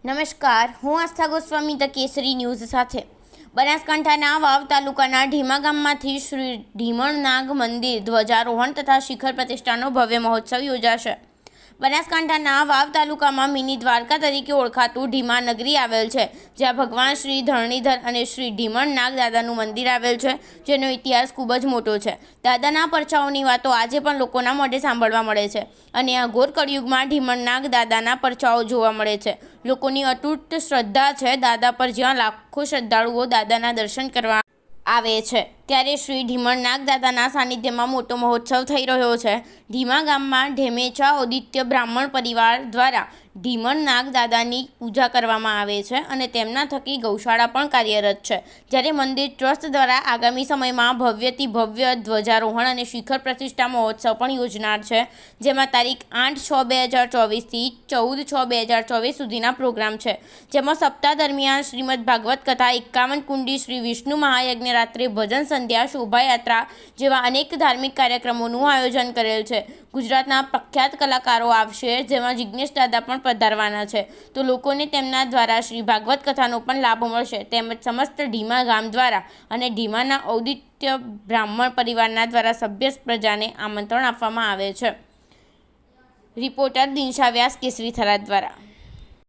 નમસ્કાર, હું આસ્થા ગોસ્વામી ધ કેસરી ન્યૂઝ સાથે. બનાસકાંઠાના વાવ તાલુકાના ઢીમા ગામમાંથી શ્રી ઢીમણનાગ મંદિર ધ્વજારોહણ તથા શિખર પ્રતિષ્ઠાનો ભવ્ય મહોત્સવ યોજાશે. બનાસકાંઠાના વાવ તાલુકામાં મિની દ્વારકા તરીકે ઓળખાતું ઢીમા નગરી આવેલ છે, જ્યાં ભગવાન શ્રી ધરણીધર અને શ્રી ઢીમણનાગ દાદાનું મંદિર આવેલ છે, જેનો ઇતિહાસ ખૂબ જ મોટો છે. દાદાના પરચાઓની વાતો આજે પણ લોકોના મોઢે સાંભળવા મળે છે અને આ ઘોર કળિયુગમાં ઢીમણનાગ દાદાના પરચાઓ જોવા મળે છે. લોકોની અતૂટ શ્રદ્ધા છે દાદા પર, જ્યાં લાખો શ્રદ્ધાળુઓ દાદાના દર્શન કરવા આવે છે. ત્યારે શ્રી ઢીમણનાગ દાદાના સાનિધ્યમાં મોટો મહોત્સવ થઈ રહ્યો છે. ઢીમા ગામમાં ઢેમેચા ઔદિત્ય બ્રાહ્મણ પરિવાર દ્વારા ઢીમણનાગ દાદાની પૂજા કરવામાં આવે છે અને તેમના થકી ગૌશાળા પણ કાર્યરત છે. જ્યારે મંદિર ટ્રસ્ટ દ્વારા આગામી સમયમાં ભવ્યથી ભવ્ય ધ્વજારોહણ અને શિખર પ્રતિષ્ઠા મહોત્સવ પણ યોજનાર છે, જેમાં તારીખ 8/6/2024 થી 14/6/2024 સુધીના પ્રોગ્રામ છે. જેમાં સપ્તાહ દરમિયાન શ્રીમદ ભાગવત કથા, 51 કુંડી, શ્રી વિષ્ણુ મહાયજ્ઞ, રાત્રે ભજન સંધ્યા, શોભાયાત્રા જેવા અનેક ધાર્મિક કાર્યક્રમોનું આયોજન કરેલ છે. ગુજરાતના પ્રખ્યાત કલાકારો આવશે, જેમાં જિગ્નેશ દાદા પણ પધારવાના છે. તો લોકોને તેમના દ્વારા શ્રી ભાગવત કથાનો પણ લાભ મળશે, તેમજ સમસ્ત ઢીમા ગામ દ્વારા અને ઢીમાના ઔદિત્ય બ્રાહ્મણ પરિવારના દ્વારા સભ્ય પ્રજાને આમંત્રણ આપવામાં આવે છે. રિપોર્ટર દિનશા વ્યાસ, કેસરી થરાદ દ્વારા.